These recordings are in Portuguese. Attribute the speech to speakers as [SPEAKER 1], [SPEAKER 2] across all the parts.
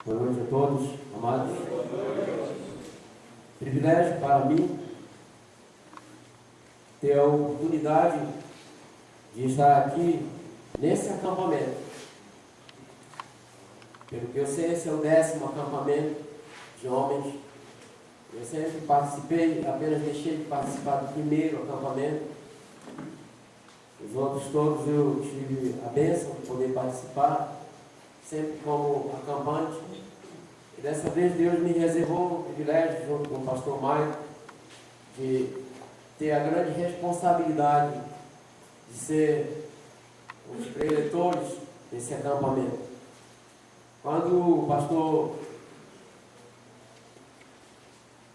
[SPEAKER 1] Boa noite a todos, amados. Privilégio para mim ter a oportunidade de estar aqui nesse acampamento. Pelo que eu sei, esse é o 10º acampamento de homens. Eu sempre participei, apenas deixei de participar do primeiro acampamento. Os outros todos eu tive a bênção de poder participar, sempre como acampante. E dessa vez Deus me reservou o privilégio, junto com o pastor Maio, de ter a grande responsabilidade de ser os preletores desse acampamento. Quando o pastor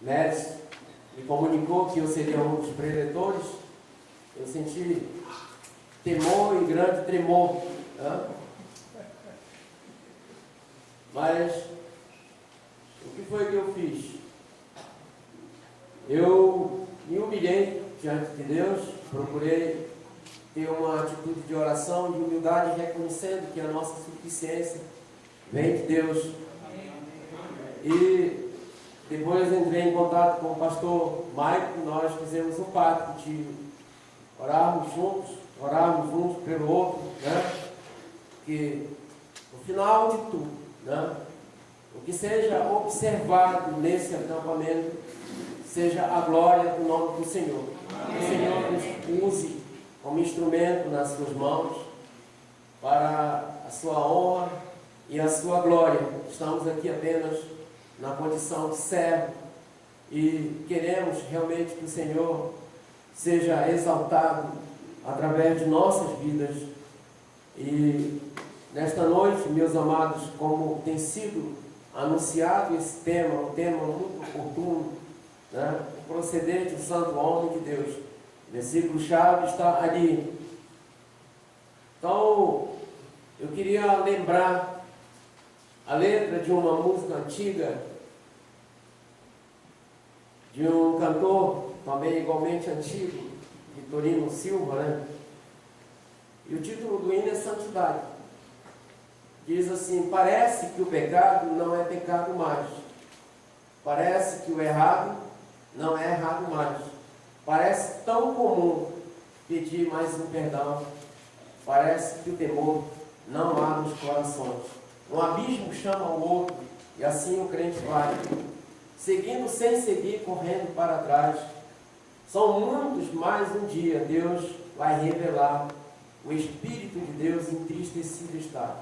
[SPEAKER 1] Méris me comunicou que eu seria um dos preletores, eu senti temor e grande tremor. Mas o que foi que eu fiz? Eu me humilhei diante de Deus, procurei ter uma atitude de oração, de humildade, reconhecendo que a nossa suficiência vem de Deus. E depois entrei em contato com o pastor Mike, nós fizemos um pacto de orarmos juntos pelo outro, que no final de tudo, o que seja observado nesse acampamento seja a glória do nome do Senhor. Que o Senhor nos use como instrumento nas suas mãos para a sua honra e a sua glória. Estamos aqui apenas na condição de servo e queremos realmente que o Senhor seja exaltado através de nossas vidas. E nesta noite, meus amados, como tem sido anunciado esse tema, um tema muito oportuno, o proceder do santo homem de Deus. O versículo-chave está ali. Então, eu queria lembrar a letra de uma música antiga, de um cantor também igualmente antigo, Vitorino Silva, E o título do hino é Santidade. Diz assim: parece que o pecado não é pecado mais. Parece que o errado não é errado mais. Parece tão comum pedir mais um perdão. Parece que o temor não há nos corações. Um abismo chama o outro e assim o crente vai, seguindo sem seguir, correndo para trás. São muitos, mas um dia Deus vai revelar. O Espírito de Deus entristecido está.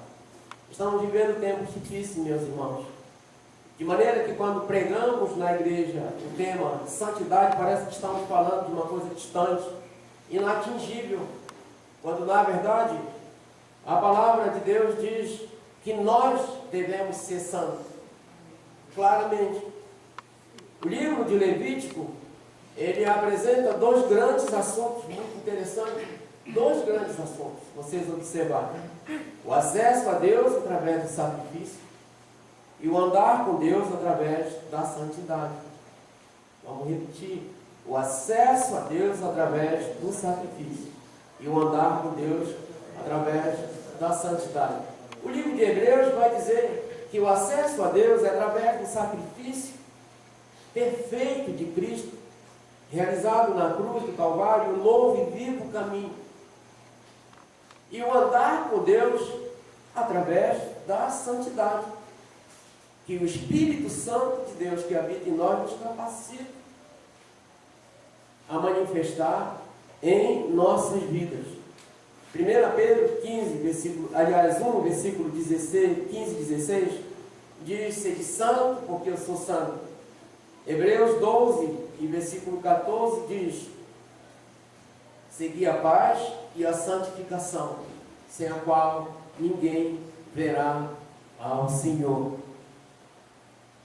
[SPEAKER 1] Estamos vivendo tempos difíceis, meus irmãos. De maneira que quando pregamos na igreja o tema santidade, parece que estamos falando de uma coisa distante, inatingível. Quando na verdade a palavra de Deus diz que nós devemos ser santos. Claramente. O livro de Levítico, ele apresenta dois grandes assuntos muito interessantes. Dois grandes assuntos, vocês observarem: o acesso a Deus através do sacrifício e o andar com Deus através da santidade. Vamos repetir: o acesso a Deus através do sacrifício e o andar com Deus através da santidade. O livro de Hebreus vai dizer que o acesso a Deus é através do sacrifício perfeito de Cristo, realizado na cruz do Calvário, o novo e vivo caminho. E o andar com Deus através da santidade, que o Espírito Santo de Deus que habita em nós nos capacita a manifestar em nossas vidas. 1 Pedro 15, versículo 1, versículo 16, 15 e 16, diz: sede santo, porque eu sou santo. Hebreus 12, e versículo 14, diz: segui a paz e a santificação, sem a qual ninguém verá ao Senhor.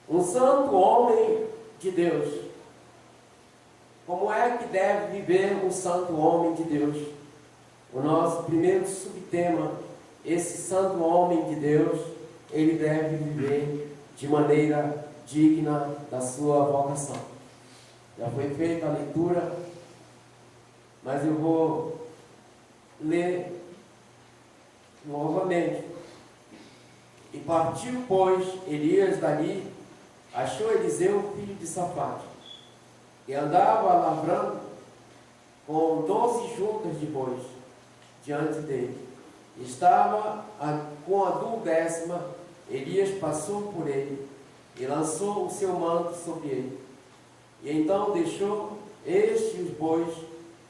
[SPEAKER 1] Um santo homem de Deus. Como é que deve viver um santo homem de Deus? O nosso primeiro subtema: esse santo homem de Deus, ele deve viver de maneira digna da sua vocação. Já foi feita a leitura, mas eu vou ler novamente. E partiu, pois, Elias dali, achou Eliseu, filho de Safate, e andava lavrando com 12 juntas de bois diante dele. Estava com a 12ª, Elias passou por ele e lançou o seu manto sobre ele. E então deixou os bois,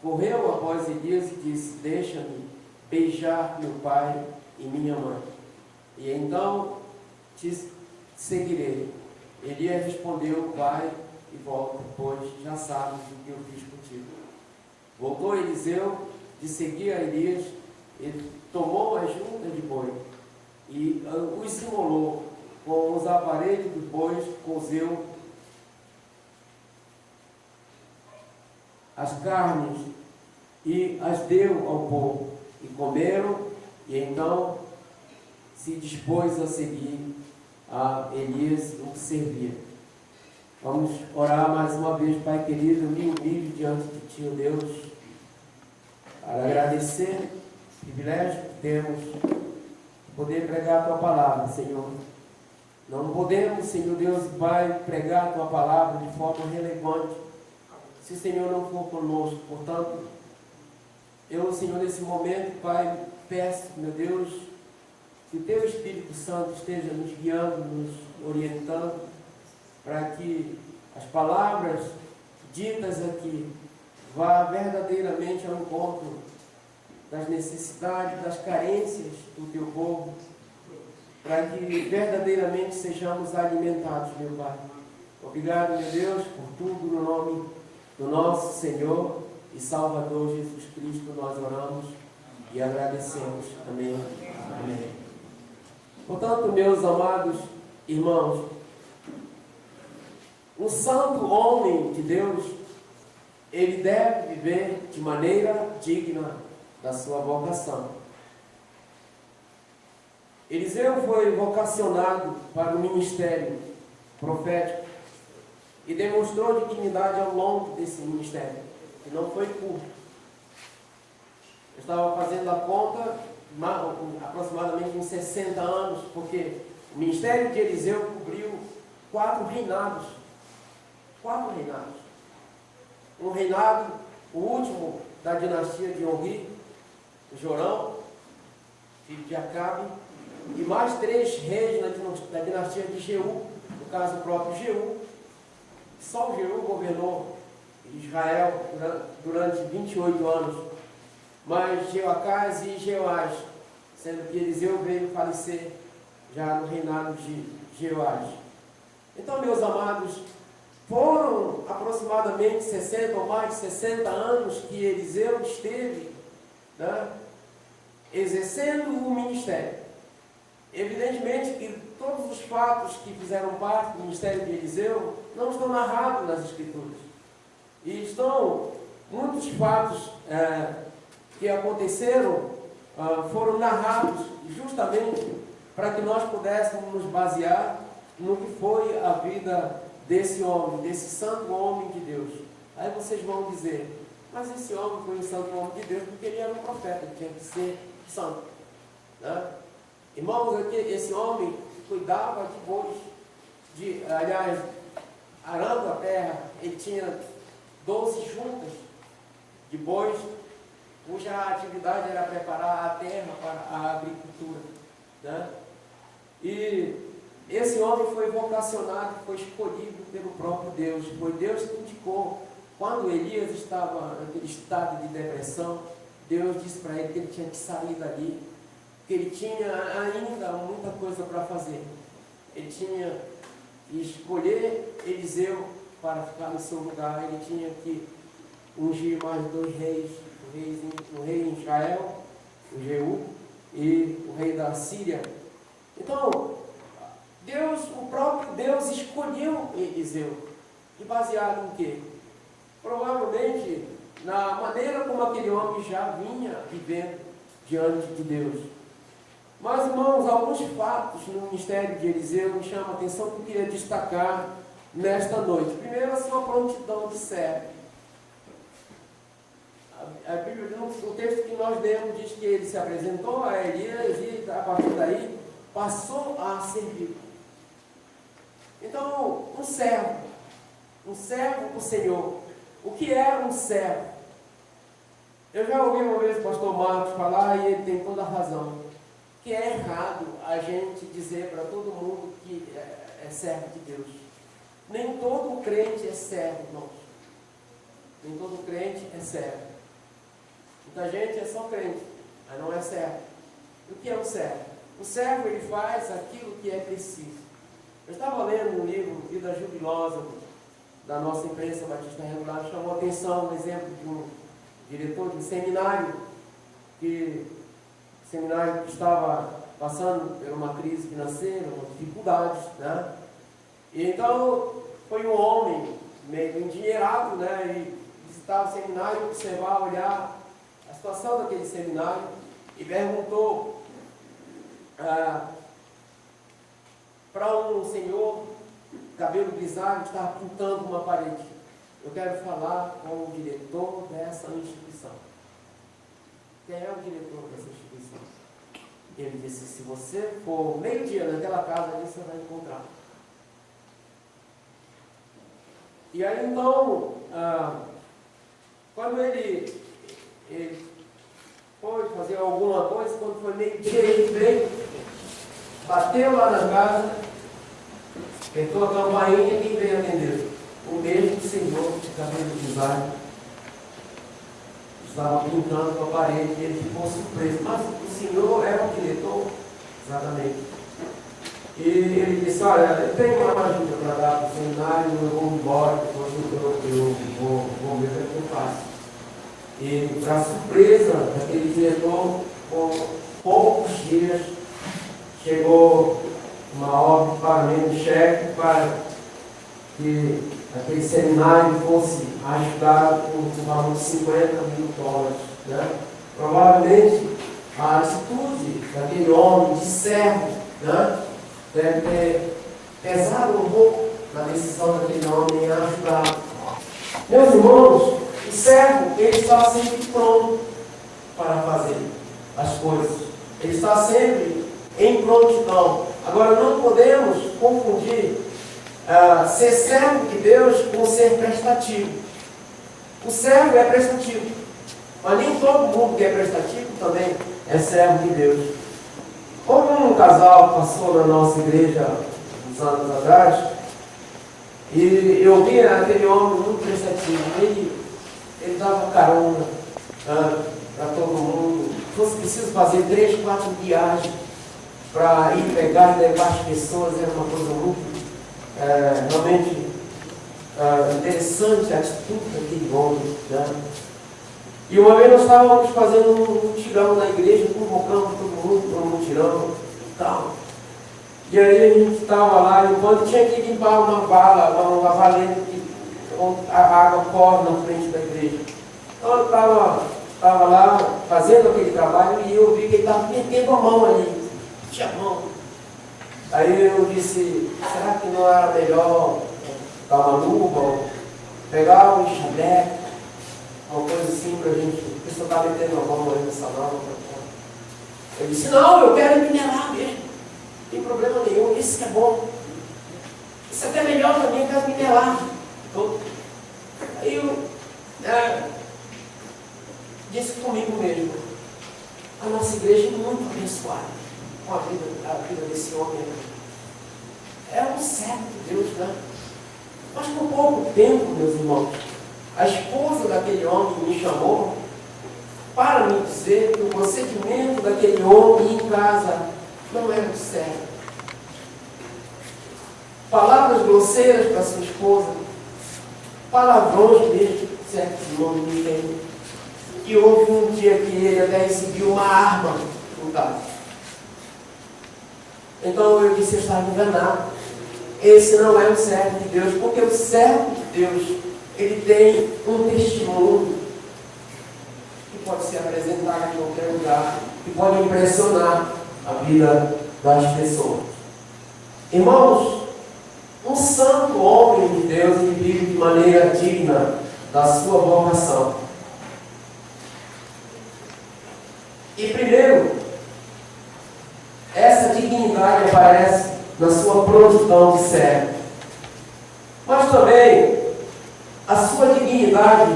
[SPEAKER 1] correu após Elias e disse: deixa-me beijar meu pai e minha mãe, e então te seguirei. Elias respondeu: vai e volta, pois já sabes o que eu fiz contigo. Voltou Eliseu de seguir a Elias, ele tomou as juntas de boi e os imolou com os aparelhos dos bois, cozeu as carnes e as deu ao povo, e comeram, e então se dispôs a seguir a Elias, o servir. Vamos orar mais uma vez. Pai querido, me humilho diante de Ti, ó Deus, para agradecer o privilégio que temos de poder pregar a Tua palavra, Senhor. Não podemos, Senhor Deus e Pai, pregar a Tua palavra de forma relevante se o Senhor não for conosco. Portanto, eu, Senhor, nesse momento, Pai, peço, meu Deus, que o Teu Espírito Santo esteja nos guiando, nos orientando, para que as palavras ditas aqui vá verdadeiramente ao encontro das necessidades, das carências do Teu povo, para que verdadeiramente sejamos alimentados, meu Pai. Obrigado, meu Deus, por tudo, no nome do nosso Senhor e Salvador Jesus Cristo, nós oramos e agradecemos. Amém. Amém. Portanto, meus amados irmãos, um santo homem de Deus, ele deve viver de maneira digna da sua vocação. Eliseu foi vocacionado para o ministério profético e demonstrou dignidade ao longo desse ministério, que não foi curto. Eu estava fazendo a conta, aproximadamente uns 60 anos, porque o ministério de Eliseu cobriu 4 reinados. 4 reinados. Um reinado, o último, da dinastia de Onri, Jorão, filho de Acabe, e mais 3 reis da dinastia de Jeú, no caso o próprio Jeú. Só o Jeú governou Israel durante 28 anos, mas Jeoacás e Jeoás, sendo que Eliseu veio falecer já no reinado de Jeoás. Então, meus amados, foram aproximadamente 60 ou mais de 60 anos que Eliseu esteve, né, exercendo o ministério. Evidentemente que todos os fatos que fizeram parte do ministério de Eliseu não estão narrados nas Escrituras. E estão muitos fatos que aconteceram, foram narrados justamente para que nós pudéssemos nos basear no que foi a vida desse homem, desse santo homem de Deus. Aí vocês vão dizer: mas esse homem foi um santo homem de Deus porque ele era um profeta, ele tinha que ser santo, né? Irmãos, esse homem cuidava de bois, aliás, arando a terra. Ele tinha 12 juntas de bois, cuja atividade era preparar a terra para a agricultura, né? E esse homem foi vocacionado, foi escolhido pelo próprio Deus. Foi Deus que indicou. Quando Elias estava naquele estado de depressão, Deus disse para ele que ele tinha que sair dali, que ele tinha ainda muita coisa para fazer. Ele tinha que escolher Eliseu para ficar no seu lugar. Ele tinha que ungir mais 2 reis, o rei em Israel, o Jeú, e o rei da Síria. Então, o próprio Deus escolheu Eliseu. E baseado em quê? Provavelmente na maneira como aquele homem já vinha vivendo diante de Deus. Mas, irmãos, alguns fatos no ministério de Eliseu me chamam a atenção que eu queria destacar nesta noite. Primeiro, a sua prontidão de servo. A Bíblia, no texto que nós lemos, diz que ele se apresentou a Elias e, a partir daí, passou a servir. Então, um servo do Senhor. O que é um servo? Eu já ouvi uma vez o pastor Marcos falar, e ele tem toda a razão, que é errado a gente dizer para todo mundo que é servo de Deus. Nem todo crente é servo, irmãos. Nem todo crente é servo. Muita gente é só crente, mas não é servo. E o que é um servo? O servo, ele faz aquilo que é preciso. Eu estava lendo um livro, Vida Jubilosa, da nossa imprensa batista regular, chamou a atenção um exemplo de um diretor de um seminário, que estava passando por uma crise financeira, uma dificuldade, né? E então foi um homem meio endinheirado, né? E visitava o seminário, observar, olhar a situação daquele seminário e perguntou para um senhor, cabelo grisalho, que estava pintando uma parede: eu quero falar com o diretor dessa instituição. Quem é o diretor dessa instituição? Ele disse: se você for meio-dia naquela casa ali, você vai encontrar. E aí então, quando ele foi fazer alguma coisa, quando foi meio-dia, ele veio, bateu lá na casa, apertou a campainha e quem veio atender? O mesmo senhor de cabelo grisalho estava pintando com a parede e ele ficou surpreso. Mas o senhor era o diretor? Exatamente. E ele disse: olha, eu tenho uma ajuda para dar para o seminário, eu vou embora, depois eu vou ver o que eu faço. E, para surpresa daquele diretor, com poucos dias, chegou uma ordem de pagamento de cheque para que aquele seminário fosse ajudado com um valor de $50 mil. Né? Provavelmente a atitude daquele homem de servo, né, deve ter pesado um pouco na decisão daquele homem em ajudar. Meus irmãos, o servo, ele está sempre pronto para fazer as coisas. Ele está sempre em prontidão. Agora, não podemos confundir ser servo de Deus com ser prestativo. O servo é prestativo, mas nem todo mundo que é prestativo também é servo de Deus. Como um casal passou na nossa igreja uns anos atrás, e eu via aquele homem muito prestativo. Ele dava carona para todo mundo. Se fosse preciso fazer 3, 4 viagens para ir pegar e levar as pessoas, era uma coisa muito realmente interessante a atitude daquele homem. Né? E uma vez nós estávamos fazendo um mutirão na igreja, convocando todo mundo para um mutirão e tal. E aí a gente estava lá, enquanto tinha que limpar uma valeta onde a água corre na frente da igreja. Então eu estava lá fazendo aquele trabalho e eu vi que ele estava metendo a mão ali, tinha a mão. Aí eu disse: será que não era melhor dar uma luva, pegar um enxaveco, uma coisa assim para a gente, porque você está metendo a mão aí nessa lava? Eu disse: não, eu quero minerar mesmo, não tem problema nenhum, isso que é bom. Isso até é melhor para mim, eu quero minerar. Então, aí eu disse comigo mesmo: a nossa igreja é muito abençoada com a vida desse homem. É um servo de Deus, né? Mas por pouco tempo, meus irmãos, a esposa daquele homem me chamou para me dizer que o procedimento daquele homem em casa não era o certo. Palavras grosseiras para sua esposa, palavrões mesmo, certos irmãos me entendem. E houve um dia que ele até exibiu uma arma no caso. Então eu disse: eu estava enganado. Esse não é o servo de Deus, porque o servo de Deus, ele tem um testemunho que pode ser apresentado em qualquer lugar, que pode impressionar a vida das pessoas. Irmãos, um santo homem de Deus, ele vive de maneira digna da sua vocação. E primeiro, essa dignidade aparece na sua prontidão de servo. Mas também a sua dignidade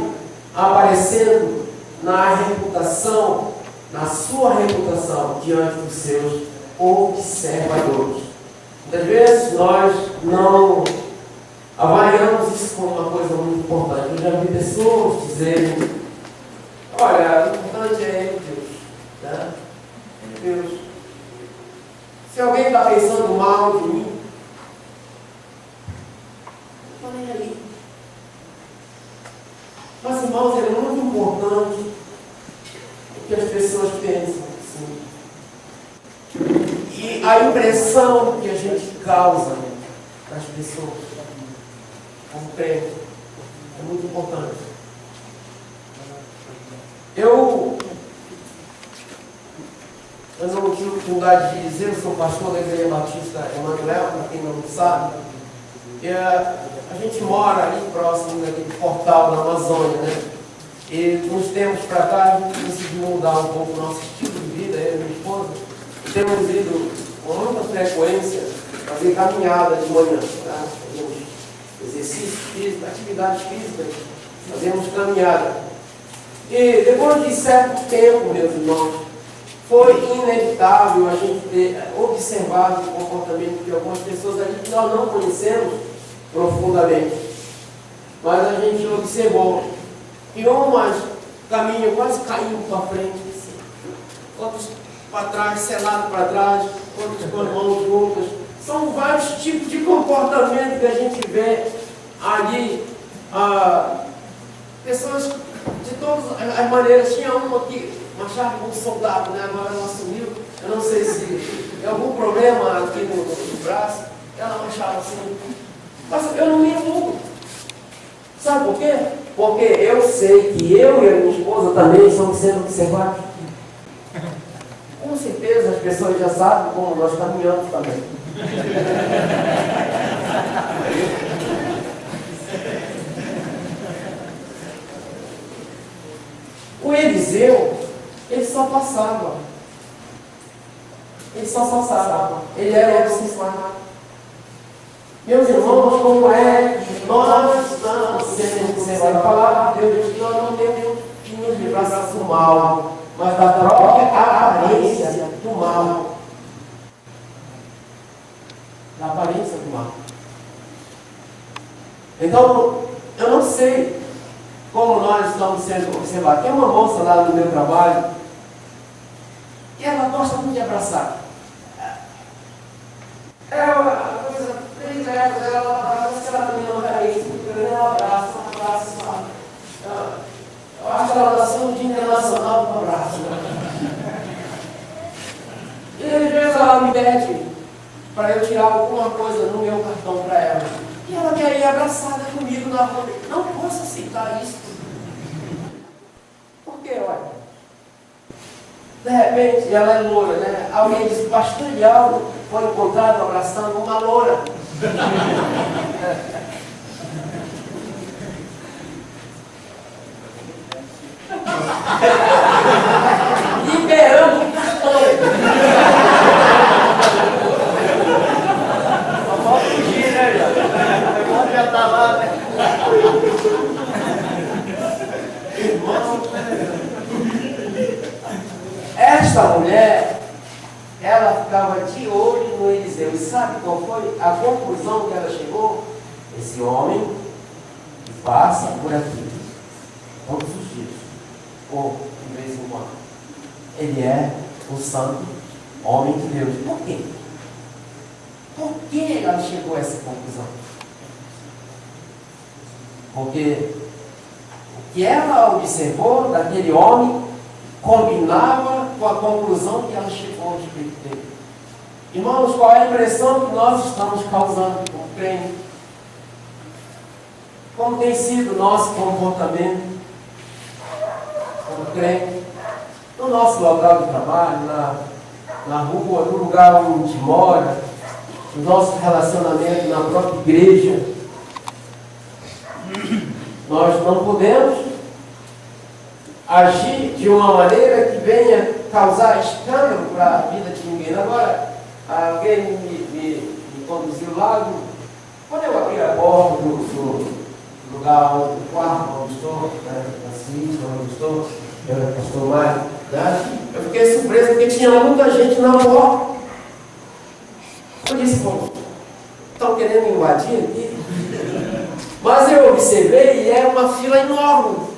[SPEAKER 1] aparecendo na reputação, na sua reputação diante dos seus observadores. Muitas vezes nós não avaliamos isso como uma coisa muito importante. Eu já vi pessoas dizerem: olha, o importante é ele, Deus. Né? Deus. Se alguém está pensando mal de mim, não estou nem aí. Mas, irmãos, é muito importante que as pessoas pensam assim. E a impressão que a gente causa nas pessoas, como crente, é muito importante. Eu não tive oportunidade de dizer, eu sou pastor da Igreja Batista Emanuel, para quem não sabe. A gente mora ali próximo daquele portal da Amazônia, né? E uns tempos para cá a gente decidiu mudar um pouco o nosso estilo de vida, eu e minha esposa. Temos ido com muita frequência fazer caminhada de manhã, tá? Fazemos exercício físico, atividades físicas, fazemos caminhada. E depois de certo tempo, meus irmãos, foi inevitável a gente ter observado o comportamento de algumas pessoas ali que nós não conhecemos profundamente. Mas a gente observou. E umas caminham quase caindo para frente, assim. Outros para trás, selado para trás, outros com as mãos juntas. São vários tipos de comportamento que a gente vê ali. Pessoas de todas as maneiras. Tinha uma que marchava como soldado, né? Agora ela sumiu. Eu não sei se tem algum problema aqui no braço. Ela marchava assim. Mas eu não me envolvo. Sabe por quê? Porque eu sei que eu e a minha esposa também estamos sendo observados. Com certeza as pessoas já sabem como nós caminhamos também. O Eliseu, ele só passava. Ele só passava. Ele era observado. Meus irmãos, como é que nós estamos sendo observados? A palavra de Deus, que nós não temos livrar-se do mal, mas da própria aparência do mal. Da aparência do mal. Então, eu não sei como nós estamos sendo observados. Tem uma moça lá no meu trabalho que ela gosta muito de abraçar. É uma coisa bem leve dela, mas ela também não é isso. Ela abraça, sabe? Eu acho que ela nasceu no Dia Internacional do Abraço. E às vezes ela me pede para eu tirar alguma coisa no meu cartão para ela. E ela quer ir abraçada comigo na rua. Não posso aceitar isso. Por quê, olha? De repente, ela é loura, né? Alguém diz, pastor Elialdo foi encontrado abraçando uma loura. Liberando o cartão. Só falta fugir, né, já? Já tá lá, né? Irmão, esta mulher, ela ficava de olho no Eliseu. E sabe qual foi a conclusão que ela chegou? Esse homem que passa por aqui todos os dias, ou de vez em quando, ele é o santo homem de Deus. Por quê? Por que ela chegou a essa conclusão? Porque o que ela observou daquele homem combinava com a conclusão que ela chegou a respeito dele. Irmãos, qual é a impressão que nós estamos causando como crente? Como tem sido o nosso comportamento como crente? No nosso local de trabalho, na rua, no lugar onde mora, no nosso relacionamento na própria igreja. Nós não podemos agir de uma maneira que venha causar escândalo para a vida de ninguém. Agora, alguém me conduziu lá. Quando eu abri a porta do lugar, do quarto onde estou, na suíte onde estou, pastor Mário, né? Eu fiquei surpreso porque tinha muita gente na porta. Eu disse, pô, estão querendo invadir aqui? Mas eu observei e era uma fila enorme.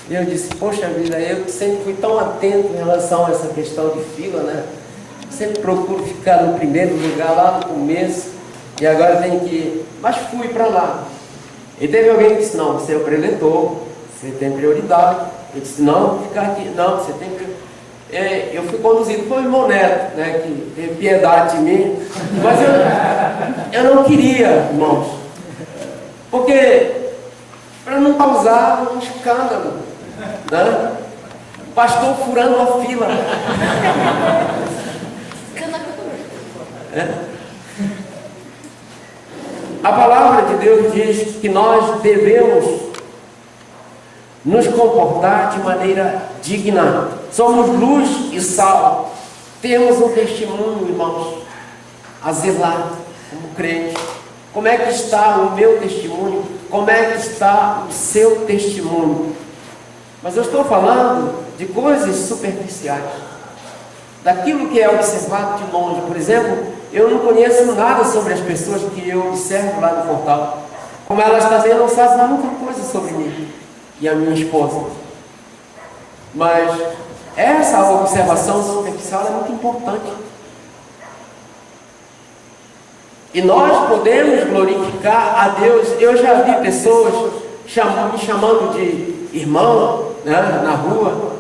[SPEAKER 1] E eu disse, poxa vida, eu sempre fui tão atento em relação a essa questão de fila, né? Sempre procuro ficar no primeiro lugar, lá no começo, e agora tenho que ir. Mas fui para lá. E teve alguém que disse, não, você é o preletor, você tem prioridade. Eu disse, não, vou ficar aqui, não, você tem prioridade. Eu fui conduzido por irmão Neto, né, que teve piedade de mim, mas eu não queria, irmãos, porque para não causar um escândalo, né? Pastor furando a fila. A palavra de Deus diz que nós devemos nos comportar de maneira digna. Somos luz e sal. Temos um testemunho, irmãos, a zelar como crente. Como é que está o meu testemunho? Como é que está o seu testemunho? Mas eu estou falando de coisas superficiais, daquilo que é observado de longe. Por exemplo, eu não conheço nada sobre as pessoas que eu observo lá no portal. Como elas também não sabem muita coisa sobre mim e a minha esposa. Mas essa observação superficial é muito importante. E nós podemos glorificar a Deus. Eu já vi pessoas me chamando de irmão, né, na rua.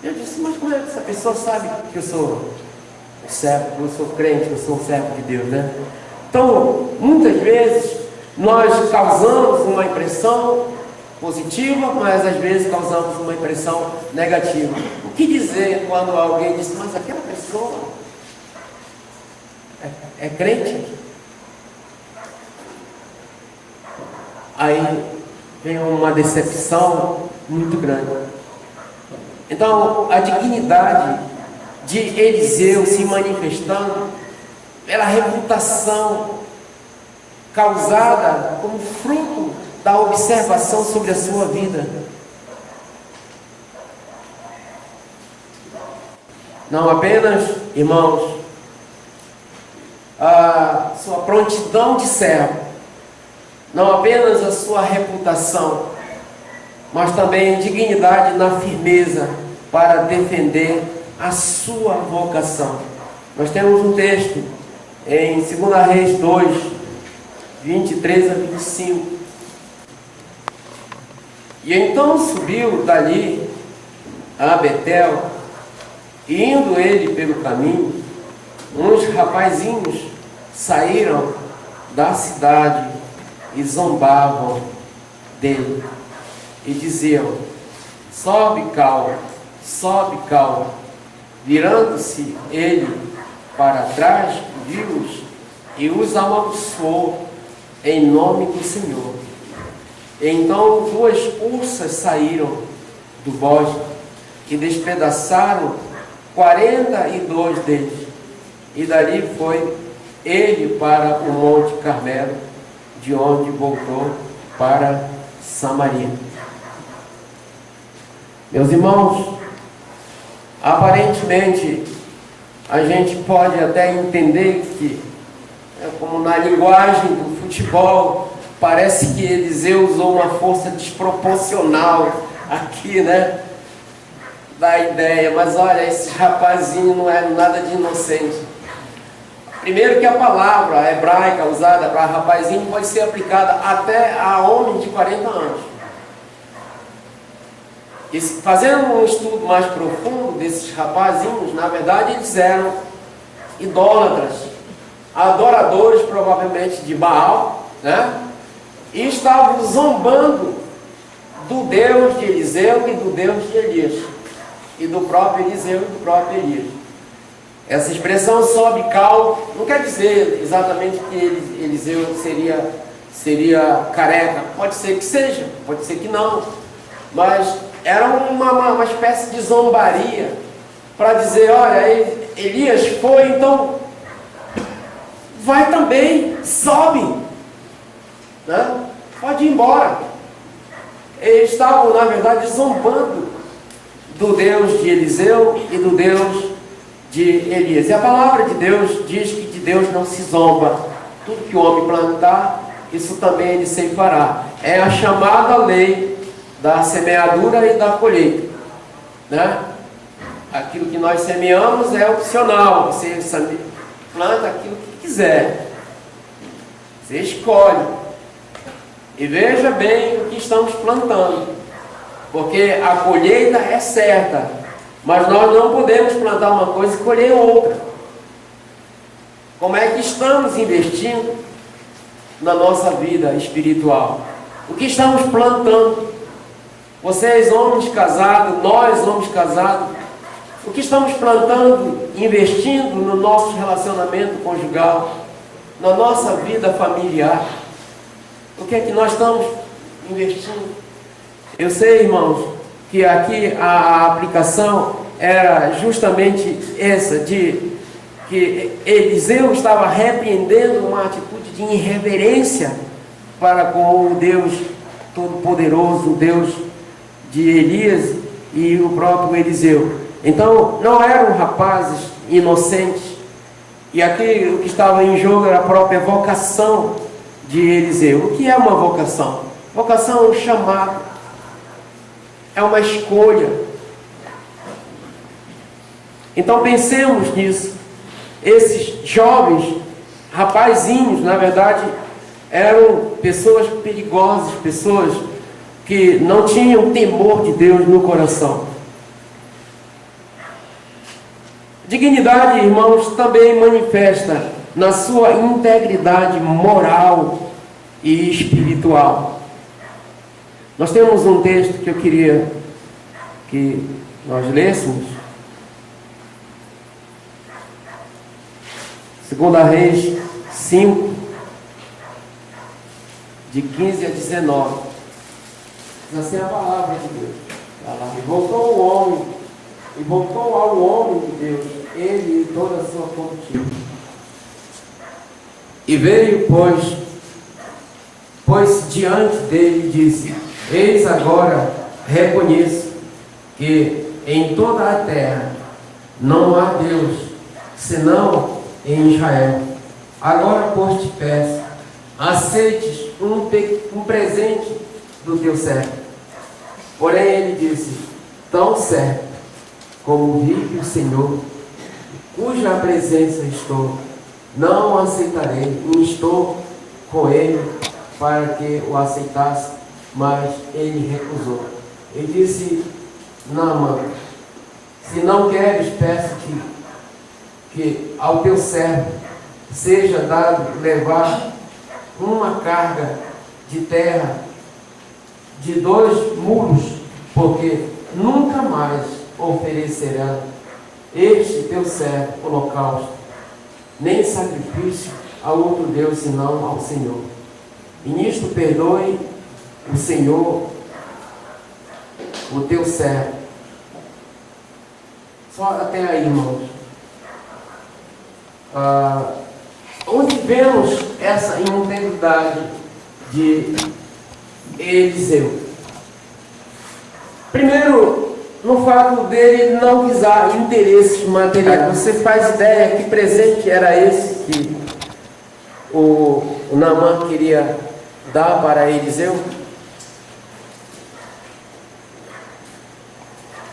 [SPEAKER 1] Eu disse, mas como é que essa pessoa sabe que eu sou servo, que eu sou crente, que eu sou servo de Deus, né? Então, muitas vezes, nós causamos uma impressão positiva, mas às vezes causamos uma impressão negativa. O que dizer quando alguém diz, mas aquela pessoa é crente? Aí vem uma decepção muito grande. Então, a dignidade de Eliseu se manifestando pela reputação causada como fruto da observação sobre a sua vida. Não apenas, irmãos, a sua prontidão de servo, não apenas a sua reputação, mas também dignidade na firmeza para defender a sua vocação. Nós temos um texto em 2 Reis 2, 23 a 25. E então subiu dali a Betel, e indo ele pelo caminho, uns rapazinhos saíram da cidade e zombavam dele, e diziam, sobe calma, sobe calma. Virando-se ele para trás, viu-os e os amaldiçoou em nome do Senhor. Então 2 ursas saíram do bosque e despedaçaram 42 deles. E dali foi ele para o Monte Carmelo, de onde voltou para Samaria. Meus irmãos, aparentemente a gente pode até entender que, como na linguagem do futebol, parece que Eliseu usou uma força desproporcional aqui, né? Da ideia, mas olha, esse rapazinho não era nada de inocente. Primeiro que a palavra hebraica usada para rapazinho pode ser aplicada até a homem de 40 anos. E fazendo um estudo mais profundo desses rapazinhos, na verdade eles eram idólatras, adoradores provavelmente de Baal, né? E estavam zombando do Deus de Eliseu e do Deus de Elias, e do próprio Eliseu e do próprio Elias. Essa expressão sobe cal não quer dizer exatamente que Eliseu seria careca. Pode ser que seja, pode ser que não, mas era uma espécie de zombaria para dizer, olha, Elias foi, então vai também, sobe, né? Pode ir embora. Eles estavam, na verdade, zombando do Deus de Eliseu e do Deus de Elias. E a palavra de Deus diz que de Deus não se zomba. Tudo que o homem plantar, isso também ele ceifará. É a chamada lei da semeadura e da colheita, né? Aquilo que nós semeamos é opcional. Você planta aquilo que quiser. Você escolhe. E veja bem o que estamos plantando. Porque a colheita é certa. Mas nós não podemos plantar uma coisa e colher outra. Como é que estamos investindo na nossa vida espiritual? O que estamos plantando? Vocês, homens casados, nós, homens casados, o que estamos plantando, investindo no nosso relacionamento conjugal, na nossa vida familiar? O que é que nós estamos investindo? Eu sei, irmãos, que aqui a aplicação era justamente essa, de que Eliseu estava repreendendo uma atitude de irreverência para com o Deus Todo-Poderoso, o Deus de Elias e o próprio Eliseu. Então, não eram rapazes inocentes. E aqui o que estava em jogo era a própria vocação de Eliseu. O que é uma vocação? Vocação é um chamado, é uma escolha. Então pensemos nisso. Esses jovens, rapazinhos, na verdade, eram pessoas perigosas, pessoas que não tinham temor de Deus no coração. Dignidade, irmãos, também manifesta na sua integridade moral e espiritual. Nós temos um texto que eu queria que nós lêssemos. 2 Reis 5, de 15 a 19. Diz assim a palavra de Deus. E voltou ao homem de Deus, ele e toda a sua comitiva. E veio, pois diante dele disse: eis agora reconheço que em toda a terra não há Deus, senão em Israel. Agora, pois, te peço, aceites um presente do teu servo. Porém, ele disse: tão certo como vive o Senhor, cuja presença estou, não aceitarei, e estou com ele para que o aceitasse, mas ele recusou. Ele disse: Naamã, se não queres, peço-te que ao teu servo seja dado levar uma carga de terra de 2 mulos, porque nunca mais oferecerá este teu servo holocausto, nem sacrifício a outro Deus senão ao Senhor. E nisto perdoe o Senhor o teu servo. Só até aí, irmãos. Onde vemos essa integridade de Eliseu? Primeiro, no fato dele não visar interesses materiais. Você faz ideia que presente era esse que o Naamã queria dar para Eliseu?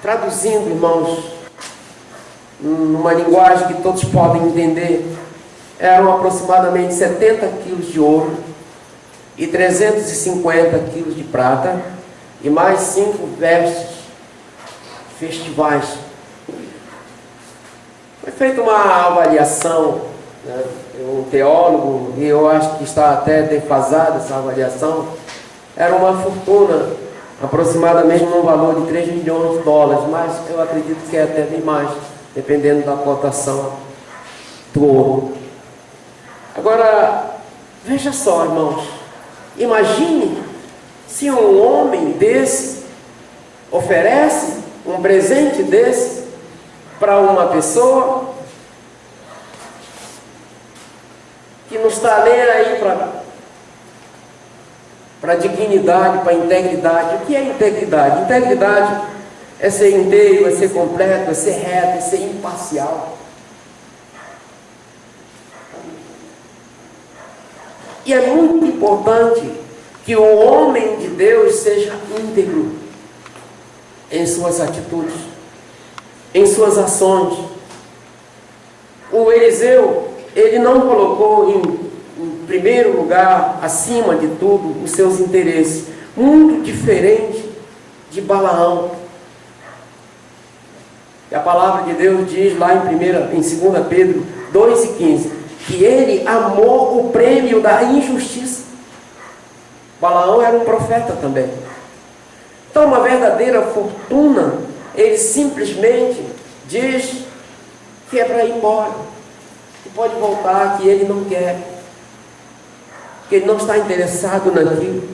[SPEAKER 1] Traduzindo, irmãos, numa linguagem que todos podem entender, eram aproximadamente 70 quilos de ouro e 350 quilos de prata e mais 5 vestes festivais. Foi feita uma avaliação, né? Um teólogo, e eu acho que está até defasada essa avaliação, era uma fortuna, aproximadamente num valor de 3 milhões de dólares, mas eu acredito que é até bem mais, dependendo da cotação do ouro. Agora, veja só, irmãos, imagine se um homem desse oferece um presente desse para uma pessoa que não está nem aí para dignidade, para integridade. O que é integridade? Integridade é ser inteiro, é ser completo, é ser reto, é ser imparcial. E é muito importante que o homem de Deus seja íntegro em suas atitudes, em suas ações. O Eliseu, ele não colocou em primeiro lugar, acima de tudo, os seus interesses. Muito diferente de Balaão. E a palavra de Deus diz lá em 2 Pedro 2,15, que ele amou o prêmio da injustiça. Balaão era um profeta também. Então, uma verdadeira fortuna, ele simplesmente diz que é para ir embora, que pode voltar, que ele não quer, que ele não está interessado naquilo.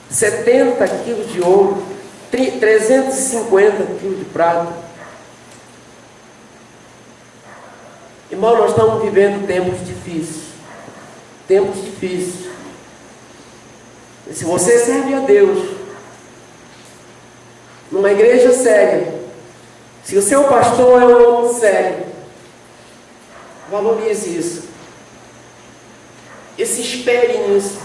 [SPEAKER 1] 70 quilos de ouro, 350 quilos de prata. Irmão, nós estamos vivendo tempos difíceis. Tempos difíceis. E se você serve a Deus numa igreja séria, se o seu pastor é um homem sério, valorize isso. E se espere nisso.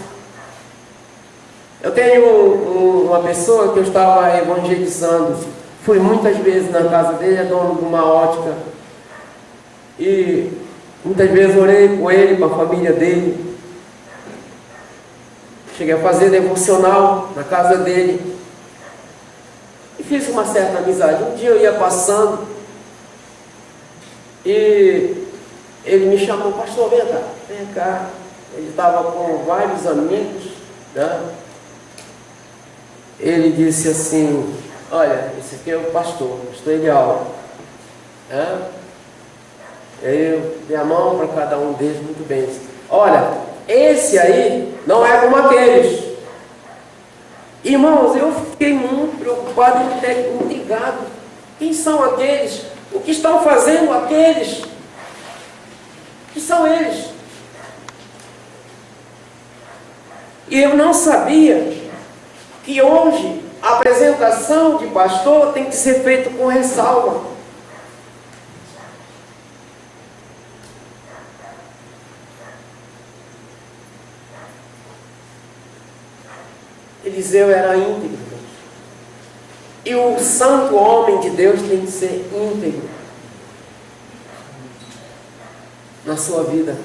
[SPEAKER 1] Eu tenho uma pessoa que eu estava evangelizando. Fui muitas vezes na casa dele, é dono de uma ótica. E muitas vezes orei com ele, com a família dele. Cheguei a fazer devocional na casa dele. E fiz uma certa amizade. Um dia eu ia passando e ele me chamou, pastor, vem cá. Ele estava com vários amigos, né? Ele disse assim, olha, esse aqui é o pastor Elial. Né? Eu dei a mão para cada um deles, muito bem. Olha, esse aí não é como aqueles. Irmãos, eu fiquei muito preocupado e intrigado. Quem são aqueles? O que estão fazendo aqueles? Que são eles? E eu não sabia que hoje a apresentação de pastor tem que ser feita com ressalva. Eliseu era íntegro. E o santo homem de Deus tem que ser íntegro na sua vida.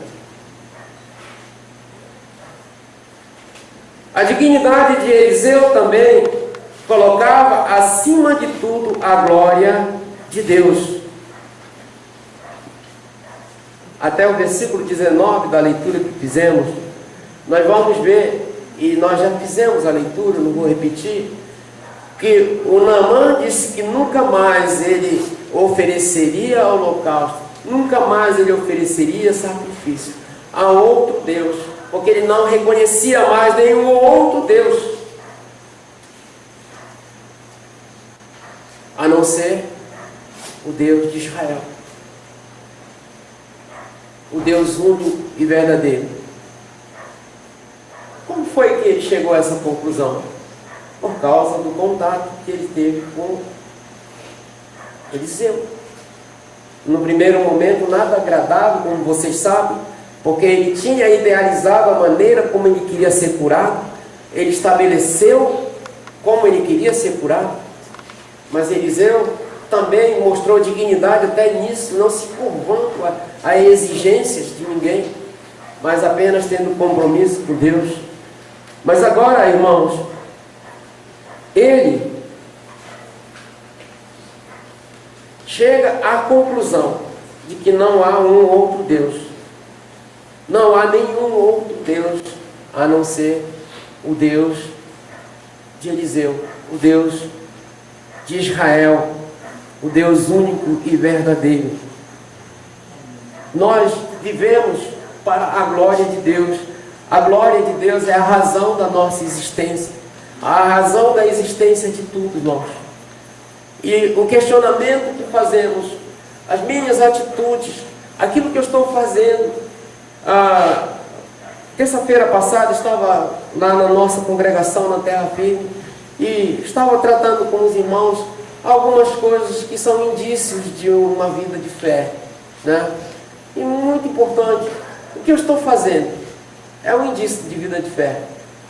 [SPEAKER 1] A dignidade de Eliseu também colocava acima de tudo a glória de Deus. Até o versículo 19 da leitura que fizemos, nós vamos ver, e nós já fizemos a leitura, não vou repetir, que o Naamã disse que nunca mais ele ofereceria holocausto, nunca mais ele ofereceria sacrifício a outro Deus, porque ele não reconhecia mais nenhum outro Deus, a não ser o Deus de Israel, o Deus único e verdadeiro. Como foi que ele chegou a essa conclusão? Por causa do contato que ele teve com Eliseu. No primeiro momento, nada agradável, como vocês sabem, porque ele tinha idealizado a maneira como ele queria ser curado, ele estabeleceu como ele queria ser curado, mas Eliseu também mostrou dignidade até nisso, não se curvando a exigências de ninguém, mas apenas tendo compromisso com Deus. Mas agora, irmãos, ele chega à conclusão de que não há um outro Deus. Não há nenhum outro Deus a não ser o Deus de Eliseu, o Deus de Israel, o Deus único e verdadeiro. Nós vivemos para a glória de Deus. A glória de Deus é a razão da nossa existência, a razão da existência de tudo, irmãos. E o questionamento que fazemos as minhas atitudes, aquilo que eu estou fazendo. Terça-feira passada estava lá na nossa congregação na Terra Firme e estava tratando com os irmãos algumas coisas que são indícios de uma vida de fé, né? E muito importante, o que eu estou fazendo é um indício de vida de fé.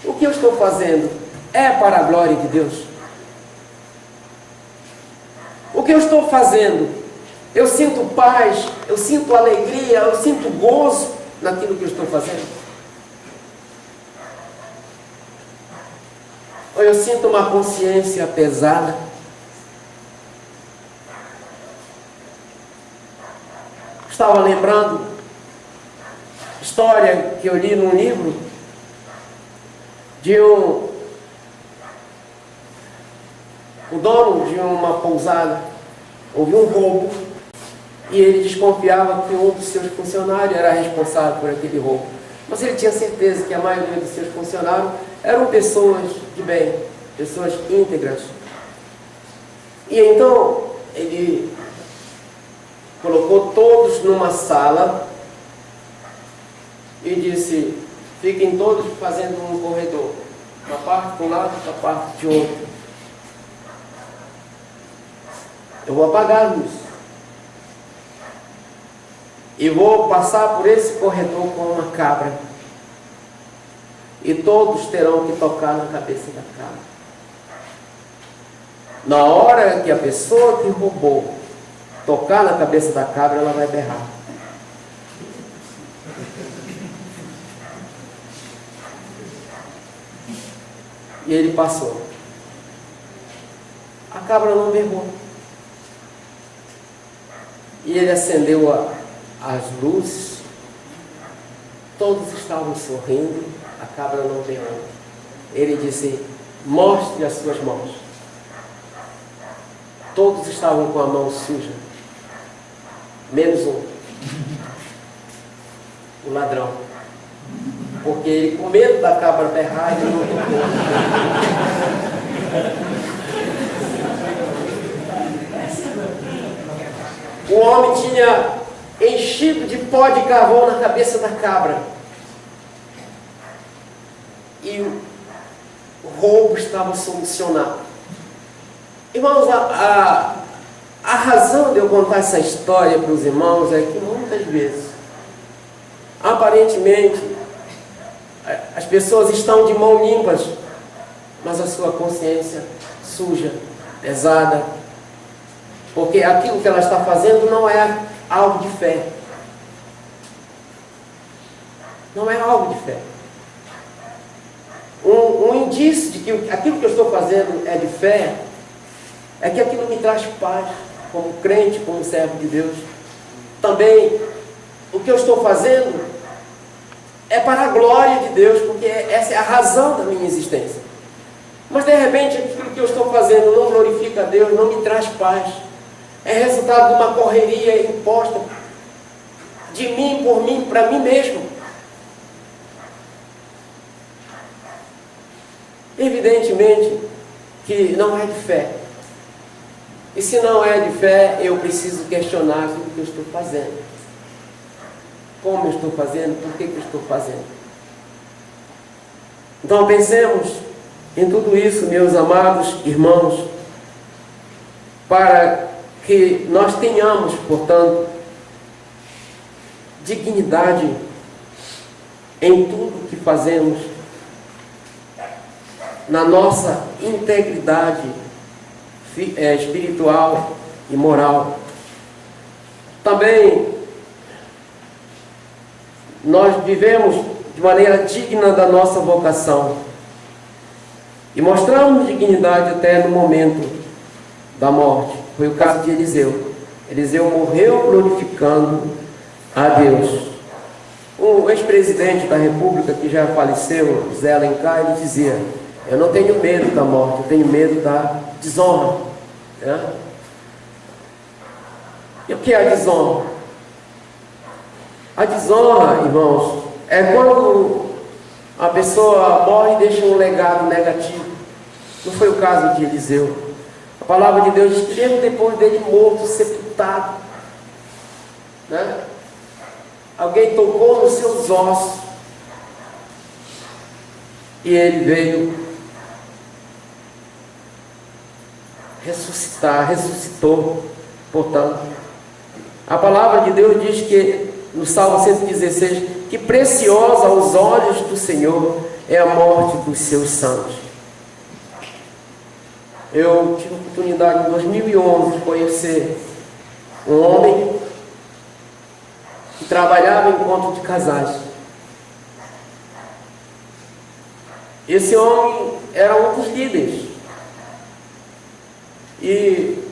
[SPEAKER 1] O que eu estou fazendo é para a glória de Deus. O que eu estou fazendo, eu sinto paz, eu sinto alegria, eu sinto gozo naquilo que eu estou fazendo. Ou eu sinto uma consciência pesada. Estava lembrando história que eu li num livro de o dono de uma pousada houve um roubo e ele desconfiava que um dos seus funcionários era responsável por aquele roubo. Mas ele tinha certeza que a maioria dos seus funcionários eram pessoas de bem, pessoas íntegras. E então ele colocou todos numa sala e disse: fiquem todos fazendo um corredor, uma parte de um lado, outra parte de outro. Eu vou apagar a luz e vou passar por esse corredor com uma cabra, e todos terão que tocar na cabeça da cabra. Na hora que a pessoa que roubou tocar na cabeça da cabra, ela vai berrar. E ele passou. A cabra não berrou. E ele acendeu as luzes. Todos estavam sorrindo. A cabra não berrou. Ele disse: mostre as suas mãos. Todos estavam com a mão suja, menos um, o ladrão, porque ele, com medo da cabra berrar, ele não tocou. O homem tinha enchido de pó de carvão na cabeça da cabra e o roubo estava solucionado. Irmãos, a razão de eu contar essa história para os irmãos é que muitas vezes, aparentemente, as pessoas estão de mãos limpas, mas a sua consciência suja, pesada, porque aquilo que ela está fazendo não é algo de fé. Não é algo de fé. Um indício de que aquilo que eu estou fazendo é de fé é que aquilo me traz paz, como crente, como servo de Deus. Também, o que eu estou fazendo é para a glória de Deus, porque essa é a razão da minha existência. Mas, de repente, aquilo que eu estou fazendo não glorifica a Deus, não me traz paz. É resultado de uma correria imposta de mim, por mim, para mim mesmo. Evidentemente que não é de fé. E se não é de fé, eu preciso questionar aquilo que eu estou fazendo. Como eu estou fazendo? Por que eu estou fazendo? Então pensemos em tudo isso, meus amados irmãos, para que nós tenhamos, portanto, dignidade em tudo que fazemos, na nossa integridade espiritual e moral. Também nós vivemos de maneira digna da nossa vocação e mostramos dignidade até no momento da morte. Foi o caso de Eliseu. Eliseu morreu glorificando a Deus. O ex-presidente da República, que já faleceu, Zé Alencar, ele dizia: eu não tenho medo da morte, eu tenho medo da desonra. Né? E o que é a desonra? A desonra, irmãos, é quando a pessoa morre e deixa um legado negativo. Não foi o caso de Eliseu. A palavra de Deus diz que mesmo depois dele morto, sepultado, né? Alguém tocou nos seus ossos e ele veio ressuscitou. Portanto, a palavra de Deus diz que no Salmo 116, que preciosa aos olhos do Senhor é a morte dos seus santos. Eu tive a oportunidade em 2011 de conhecer um homem que trabalhava em encontro de casais. Esse homem era um dos líderes. E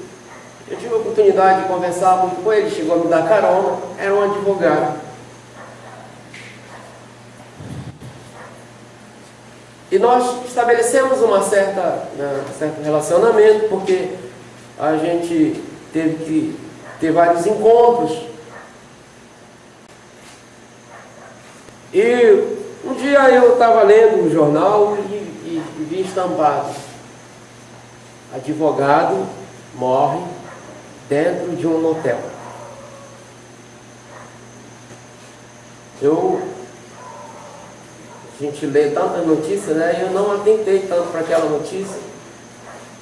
[SPEAKER 1] eu tive a oportunidade de conversar muito com ele, chegou a me dar carona, era um advogado. E nós estabelecemos um certo relacionamento, porque a gente teve que ter vários encontros. E um dia eu estava lendo um jornal e vi estampado: advogado morre dentro de um motel. A gente lê tantas notícias, né? Eu não atentei tanto para aquela notícia.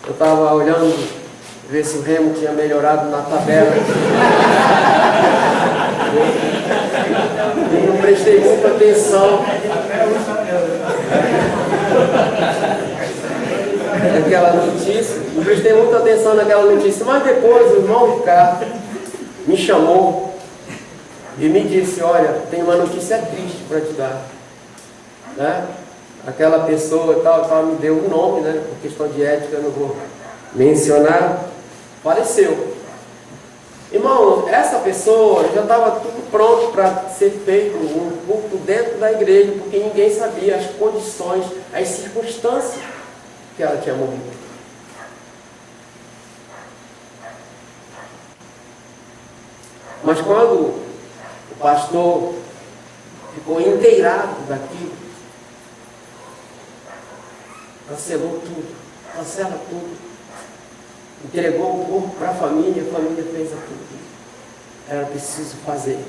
[SPEAKER 1] Eu estava olhando, ver se o Remo tinha melhorado na tabela. E não prestei muita atenção naquela notícia. Não prestei muita atenção naquela notícia. Mas depois o irmão Ricardo me chamou e me disse: olha, tem uma notícia triste para te dar, né? Aquela pessoa tal, me deu um nome, né? Por questão de ética eu não vou mencionar, faleceu. Irmão, essa pessoa já estava tudo pronto para ser feito um culto dentro da igreja, porque ninguém sabia as condições, as circunstâncias que ela tinha morrido. Mas quando o pastor ficou inteirado daquilo, cancelou tudo, cancela tudo, entregou o corpo para a família fez aquilo que era preciso fazer.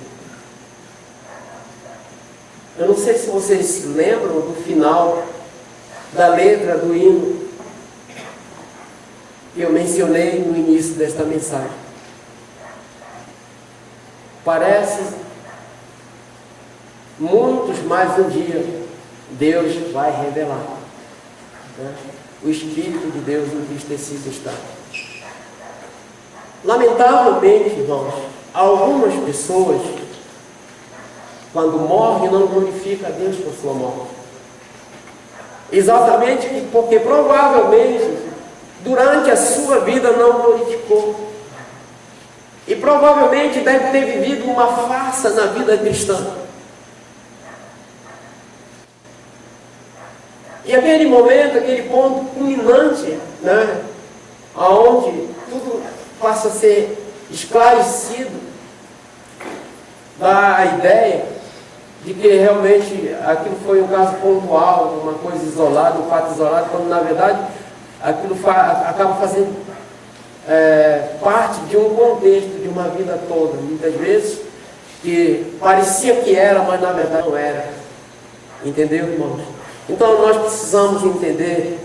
[SPEAKER 1] Eu não sei se vocês se lembram do final da letra do hino que eu mencionei no início desta mensagem. Parece muitos mais um dia Deus vai revelar, né? O Espírito de Deus entristecido está. Lamentavelmente, irmãos, algumas pessoas, quando morrem, não glorificam a Deus por sua morte. Exatamente porque provavelmente durante a sua vida não glorificou. E provavelmente deve ter vivido uma farsa na vida cristã. E aquele momento, aquele ponto culminante, né, onde tudo passa a ser esclarecido, dá a ideia de que realmente aquilo foi um caso pontual, uma coisa isolada, um fato isolado, quando na verdade aquilo acaba fazendo parte de um contexto, de uma vida toda, muitas vezes, que parecia que era, mas na verdade não era. Entendeu, irmãos? Então nós precisamos entender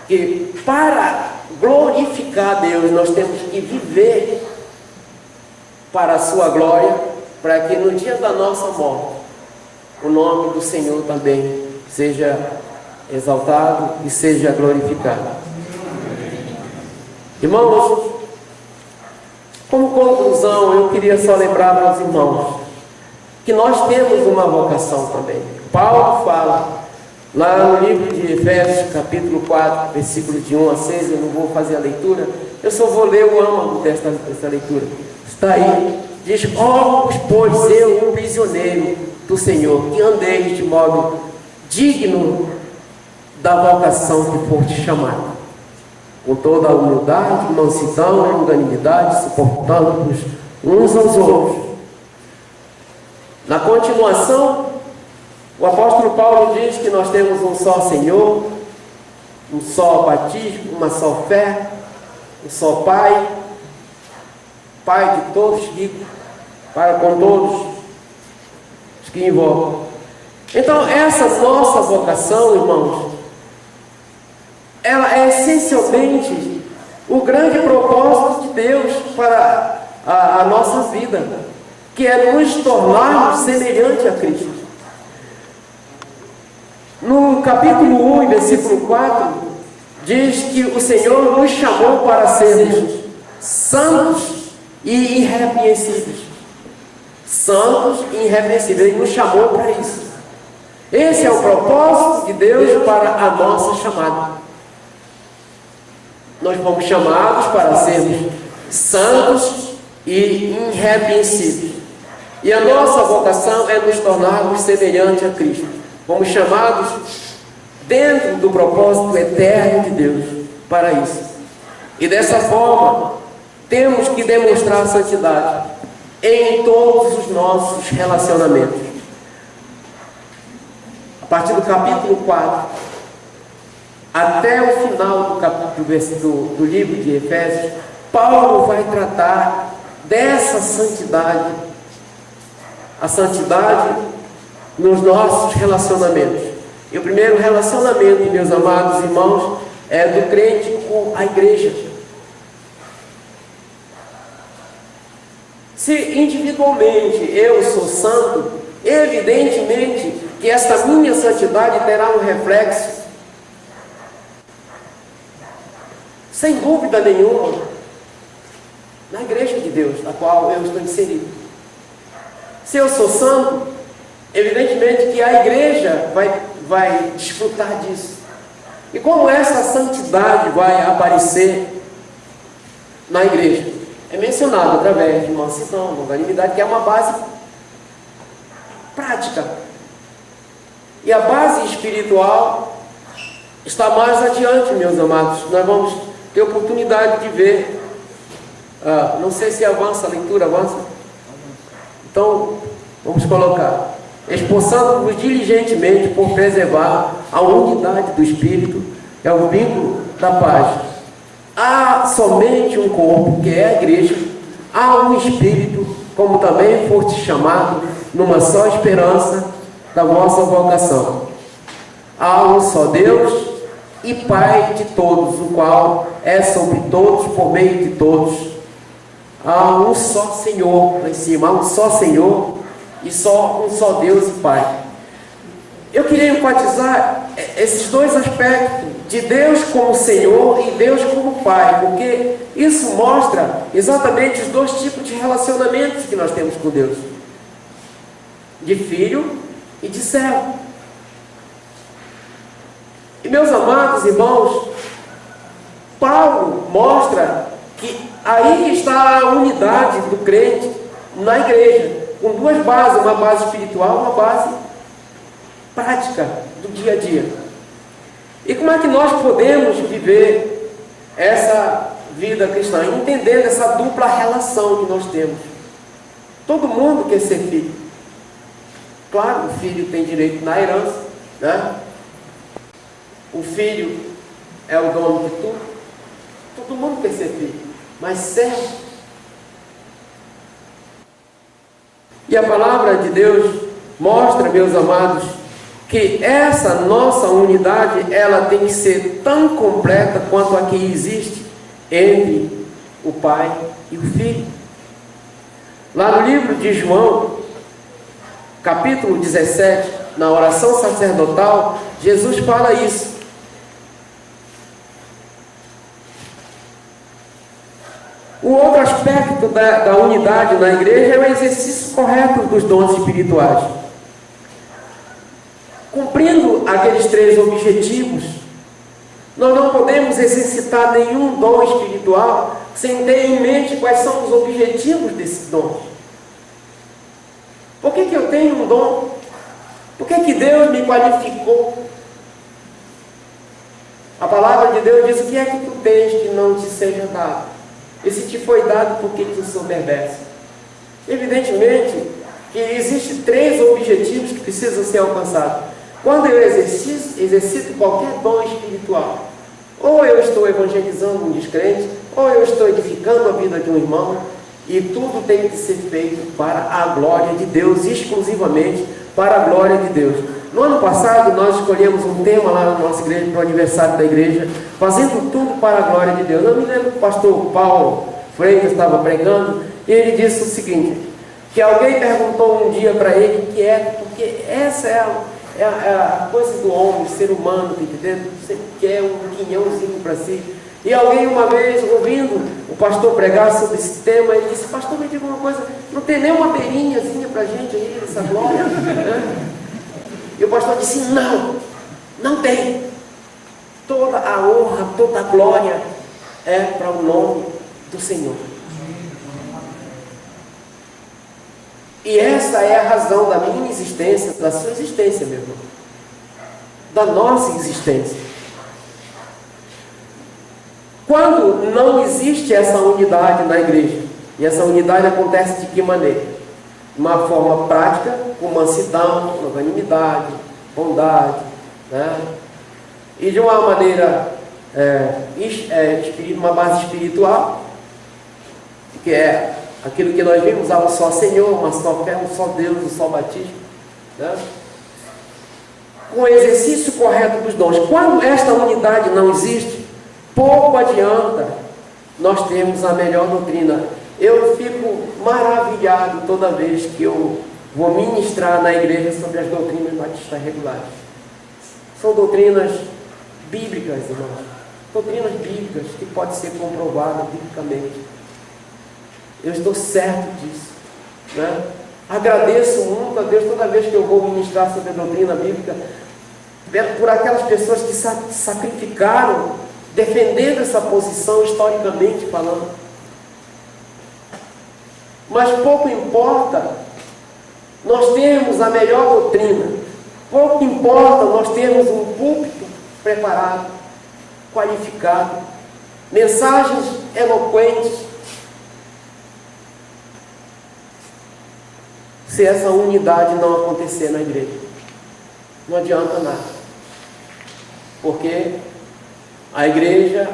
[SPEAKER 1] que para glorificar a Deus, nós temos que viver para a sua glória, para que no dia da nossa morte, o nome do Senhor também seja exaltado e seja glorificado. Irmãos, como conclusão, eu queria só lembrar para os irmãos que nós temos uma vocação também. Paulo fala lá no livro de Efésios, capítulo 4, versículo de 1 a 6, eu não vou fazer a leitura, eu só vou ler o âmago dessa leitura. Está aí, diz: ó, pois eu, um prisioneiro do Senhor, que andeis de modo digno da vocação que for te chamado, com toda a humildade, mansidão e longanimidade, suportando-vos uns aos outros. Na continuação, o apóstolo Paulo diz que nós temos um só Senhor, um só batismo, uma só fé, um só Pai, Pai de todos, rico, para com todos os que invocam. Então, essa nossa vocação, irmãos, ela é essencialmente o grande propósito de Deus para a nossa vida, que é nos tornarmos semelhante a Cristo. No capítulo 1, versículo 4, diz que o Senhor nos chamou para sermos santos e irrepreensíveis. Santos e irrepreensíveis. Ele nos chamou para isso. Esse é o propósito de Deus para a nossa chamada. Nós fomos chamados para sermos santos e irrepreensíveis. E a nossa vocação é nos tornarmos semelhantes a Cristo. Fomos chamados dentro do propósito eterno de Deus para isso. E dessa forma, temos que demonstrar a santidade em todos os nossos relacionamentos. A partir do capítulo 4, até o final do livro de Efésios, Paulo vai tratar dessa santidade, a santidade nos nossos relacionamentos. E o primeiro relacionamento, meus amados irmãos, é do crente com a igreja. Se individualmente eu sou santo, evidentemente que esta minha santidade terá um reflexo, sem dúvida nenhuma, na igreja de Deus, na qual eu estou inserido. Se eu sou santo, evidentemente que a igreja vai desfrutar disso. E como essa santidade vai aparecer na igreja? É mencionado através de mansidão, longanimidade, que é uma base prática. E a base espiritual está mais adiante, meus amados. Nós vamos ter oportunidade de ver. Não sei se avança a leitura, avança? Então, vamos colocar. Esforçando-vos diligentemente por preservar a unidade do Espírito, é o vínculo da paz. Há somente um corpo, que é a igreja, há um Espírito, como também foste chamado, numa só esperança da vossa vocação. Há um só Deus e Pai de todos, o qual é sobre todos, por meio de todos. Há um só Senhor, lá em cima, há um só Senhor e só um só Deus e Pai. Eu queria enfatizar esses dois aspectos, de Deus como Senhor e Deus como Pai, porque isso mostra exatamente os dois tipos de relacionamentos que nós temos com Deus: de filho e de servo. E meus amados irmãos, Paulo mostra que aí está a unidade do crente na igreja, com duas bases, uma base espiritual e uma base prática do dia a dia. E como é que nós podemos viver essa vida cristã, entendendo essa dupla relação que nós temos? Todo mundo quer ser filho. Claro, o filho tem direito na herança, né? O filho é o dono de tudo. Todo mundo quer ser filho, mas servo. E a palavra de Deus mostra, meus amados, que essa nossa unidade, ela tem que ser tão completa quanto a que existe entre o Pai e o Filho. Lá no livro de João, capítulo 17, na oração sacerdotal, Jesus fala isso. O outro aspecto da unidade na igreja é o exercício correto dos dons espirituais. Cumprindo aqueles três objetivos, nós não podemos exercitar nenhum dom espiritual sem ter em mente quais são os objetivos desses dons. Por que eu tenho um dom? Por que Deus me qualificou? A palavra de Deus diz: o que é que tu tens que não te seja dado? E se te foi dado, por que tu soberbece? Evidentemente que existem três objetivos que precisam ser alcançados. Quando eu exercito qualquer dom espiritual, ou eu estou evangelizando um descrente, ou eu estou edificando a vida de um irmão, E tudo tem que ser feito para a glória de Deus, exclusivamente para a glória de Deus. No ano passado, nós escolhemos um tema lá na nossa igreja, para o aniversário da igreja, fazendo tudo para a glória de Deus. Eu me lembro que o pastor Paulo Freitas estava pregando, e ele disse o seguinte, que alguém perguntou um dia para ele porque essa é a coisa do homem, ser humano, tá entendendo? Sempre quer um quinhãozinho para si. E alguém uma vez, ouvindo o pastor pregar sobre esse tema, ele disse, pastor, me diga uma coisa, não tem nem uma beirinhazinha para a gente aí, essa glória? E o pastor disse, não tem. Toda a honra, toda a glória é para o nome do Senhor. E essa é a razão da minha existência, da sua existência, meu irmão. Da nossa existência. Quando não existe essa unidade na igreja, e essa unidade acontece de que maneira? De uma forma prática, com mansidão, longanimidade, bondade, né? E de uma maneira, uma base espiritual, que é aquilo que nós vimos, há um só Senhor, uma só fé, um só Deus, um só batismo, né? Com o exercício correto dos dons. Quando esta unidade não existe, pouco adianta nós termos a melhor doutrina. Eu fico maravilhado toda vez que eu vou ministrar na igreja sobre as doutrinas batistas regulares. São doutrinas bíblicas, irmãos. Doutrinas bíblicas que podem ser comprovadas biblicamente. Eu estou certo disso, né? Agradeço muito a Deus toda vez que eu vou ministrar sobre a doutrina bíblica, por aquelas pessoas que sacrificaram, defendendo essa posição historicamente falando. Mas pouco importa nós termos a melhor doutrina, pouco importa nós termos um púlpito preparado, qualificado, mensagens eloquentes, se essa unidade não acontecer na igreja. Não adianta nada. Porque a igreja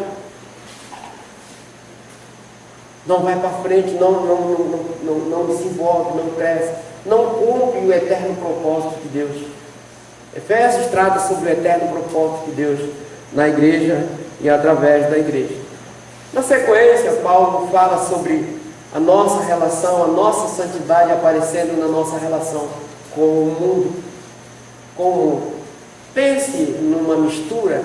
[SPEAKER 1] não vai para frente, não desenvolve, não cresce, não cumpre o eterno propósito de Deus. Efésios trata sobre o eterno propósito de Deus na igreja e através da igreja. Na sequência, Paulo fala sobre a nossa relação, a nossa santidade aparecendo na nossa relação com o mundo. Pense numa mistura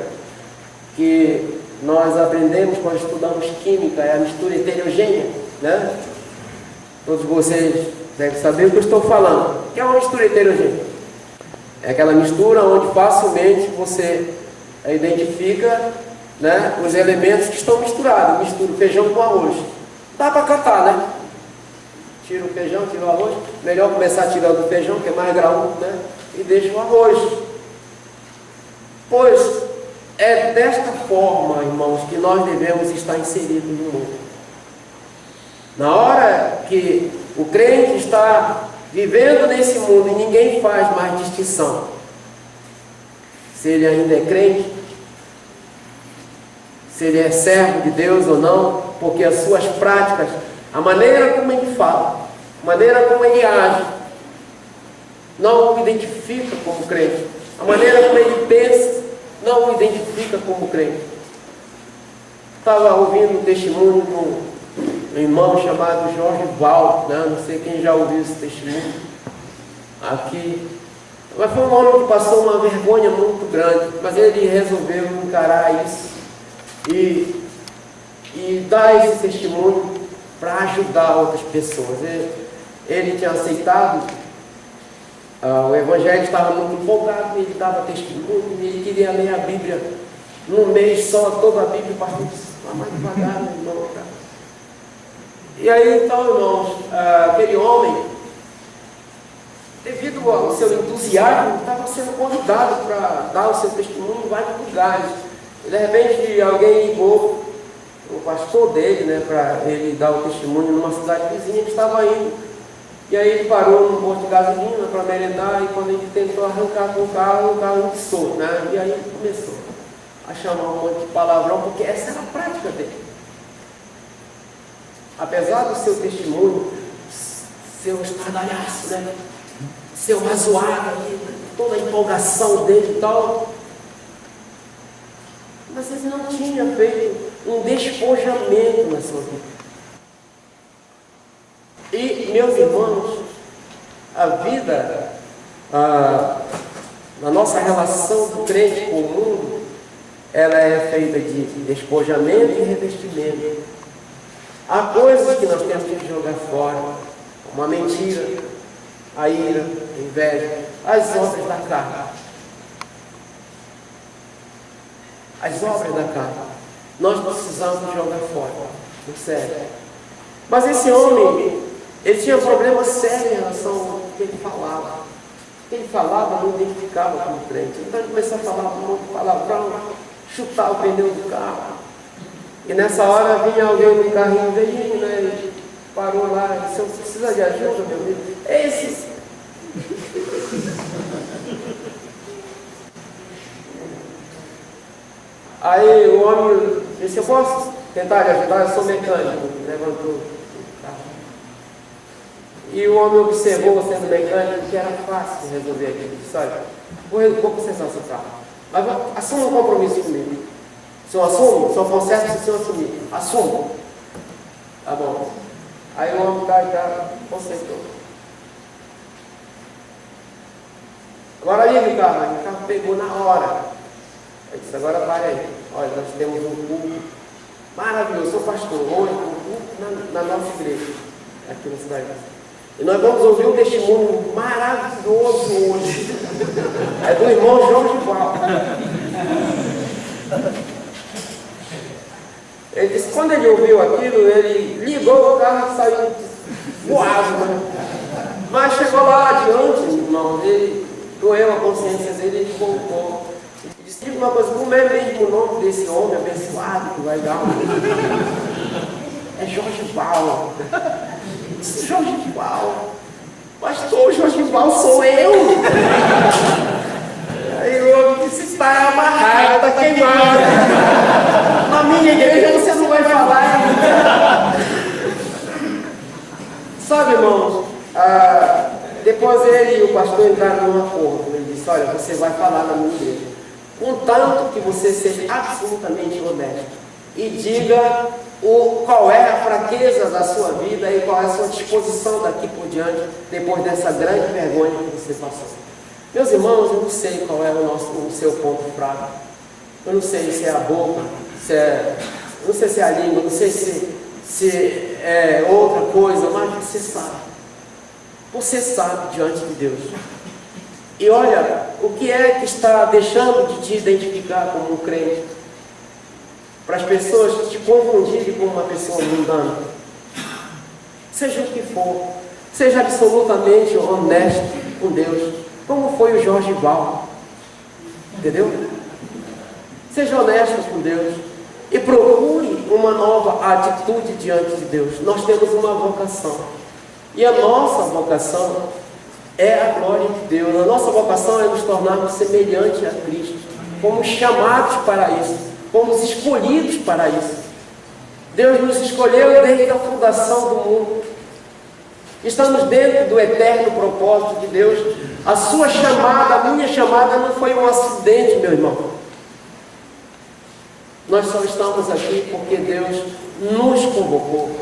[SPEAKER 1] que nós aprendemos quando estudamos química, é a mistura heterogênea, né? Todos vocês devem saber o que eu estou falando. O que é uma mistura heterogênea? É aquela mistura onde facilmente você identifica, né, os elementos que estão misturados. Mistura o feijão com arroz. Dá para catar, né? Tira o feijão, tira o arroz. Melhor começar tirando o feijão, que é mais graúdo, né? E deixa o arroz. Pois é desta forma, irmãos, que nós devemos estar inseridos no mundo. Na hora que o crente está vivendo nesse mundo e ninguém faz mais distinção se ele ainda é crente, se ele é servo de Deus ou não, porque as suas práticas, a maneira como ele fala, a maneira como ele age, não o identifica como crente. A maneira como ele pensa não o identifica como crente. Estava ouvindo um testemunho de um irmão chamado Jorge Val, né? Não sei quem já ouviu esse testemunho aqui, mas foi um homem que passou uma vergonha muito grande, mas ele resolveu encarar isso e dar esse testemunho para ajudar outras pessoas. Ele tinha aceitado o evangelho, estava muito empolgado, ele dava testemunho, ele queria ler a Bíblia num mês só, toda a Bíblia. O pastor disse, vai mais devagar, meu irmão. E aí então, irmãos, aquele homem, devido ao seu entusiasmo, estava sendo convidado para dar o seu testemunho em vários lugares. E de repente alguém ligou o pastor dele, né, para ele dar o testemunho numa cidade vizinha. Ele estava indo, e aí ele parou num posto de gasolina para merendar, e quando ele tentou arrancar com o carro ensou, né? E aí ele começou a chamar um monte de palavrão, porque essa era a prática dele. apesar do seu testemunho, seu estardalhaço, né? Seu razoável, toda a empolgação dele e tal, mas ele não tinha feito um despojamento na sua vida. E, meus irmãos, a vida, na nossa relação do crente com o mundo, ela é feita de despojamento e revestimento. Há coisas que nós temos que jogar fora, como a mentira, a ira, a inveja, as obras da carne. As obras da carne. Nós precisamos jogar fora, sério. Mas esse homem, ele tinha um problema sério em relação ao que ele falava. O que ele falava não identificava como crente. Então ele começou a falar um monte de palavrão, chutar o pneu do carro. E nessa hora vinha alguém no carrinho velhinho, né? Ele parou lá e disse: "Você precisa de ajuda, meu amigo?" Esse. Aí o homem disse: "Eu posso tentar lhe ajudar? Eu sou mecânico." Levantou o carro. E o homem observou, sendo mecânico, que era fácil resolver aquilo. Ele disse: "Olha, vou consertar seu carro. Mas assuma um compromisso comigo. Se eu assumo, só conserto se eu assumir. Assumo." Tá bom. Aí o homem consertou. Agora liga o carro. O carro pegou na hora. Eu disse: "Agora para aí. Olha, nós temos um culto maravilhoso. Eu sou pastor hoje, um culto na nossa igreja, aqui na cidade. E nós vamos ouvir um testemunho maravilhoso hoje. É do irmão Jorge Val." Ele disse: quando ele ouviu aquilo, ele ligou o carro e saiu voado, né? Mas chegou lá adiante, irmão, ele doeu a consciência dele, ele voltou. Ele disse: "Diga uma coisa, como é mesmo o nome desse homem abençoado que vai dar É Jorge Val." Disse: "Jorge Val? Pastor, Jorge Val sou eu." Aí o homem disse: "Está amarrado, está queimado. Na minha igreja você não vai falar." Sabe, irmãos, depois ele e o pastor entraram num acordo. Ele disse: "Olha, você vai falar na minha igreja, contanto que você seja absolutamente honesto e diga qual é a fraqueza da sua vida e qual é a sua disposição daqui por diante, depois dessa grande vergonha que você passou." Meus irmãos, eu não sei qual é o seu ponto fraco. Eu não sei se é a boca, não sei se é a língua, não sei se é outra coisa, mas você sabe. Você sabe diante de Deus. E olha, o que é que está deixando de te identificar como um crente? Para as pessoas te confundirem com uma pessoa mundana. Seja o que for, seja absolutamente honesto com Deus, como foi o Jorge Val. Entendeu? Seja honesto com Deus e procure uma nova atitude diante de Deus. Nós temos uma vocação. E a nossa vocação é a glória de Deus. A nossa vocação é nos tornarmos semelhantes a Cristo. Fomos chamados para isso. Fomos escolhidos para isso. Deus nos escolheu desde a fundação do mundo. Estamos dentro do eterno propósito de Deus. A sua chamada, a minha chamada não foi um acidente, meu irmão. Nós só estamos aqui porque Deus nos convocou.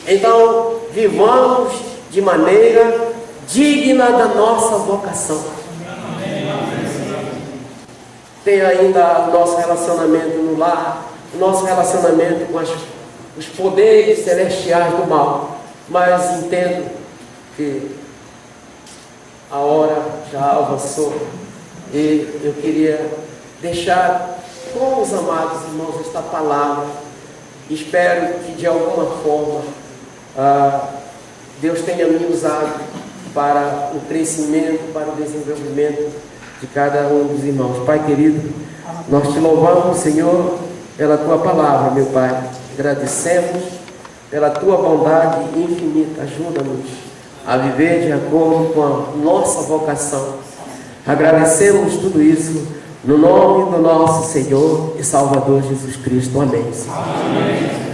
[SPEAKER 1] Então, vivamos de maneira digna da nossa vocação. Tem ainda o nosso relacionamento no lar, o nosso relacionamento com os poderes celestiais do mal. Mas entendo que a hora já avançou e eu queria deixar com os amados irmãos esta palavra. Espero que de alguma forma Deus tenha me usado para o crescimento, para o desenvolvimento de cada um dos irmãos. Pai querido, nós te louvamos, Senhor, pela tua palavra, meu Pai. Agradecemos pela tua bondade infinita. Ajuda-nos a viver de acordo com a nossa vocação. Agradecemos tudo isso no nome do nosso Senhor e Salvador Jesus Cristo. Amém. Amém.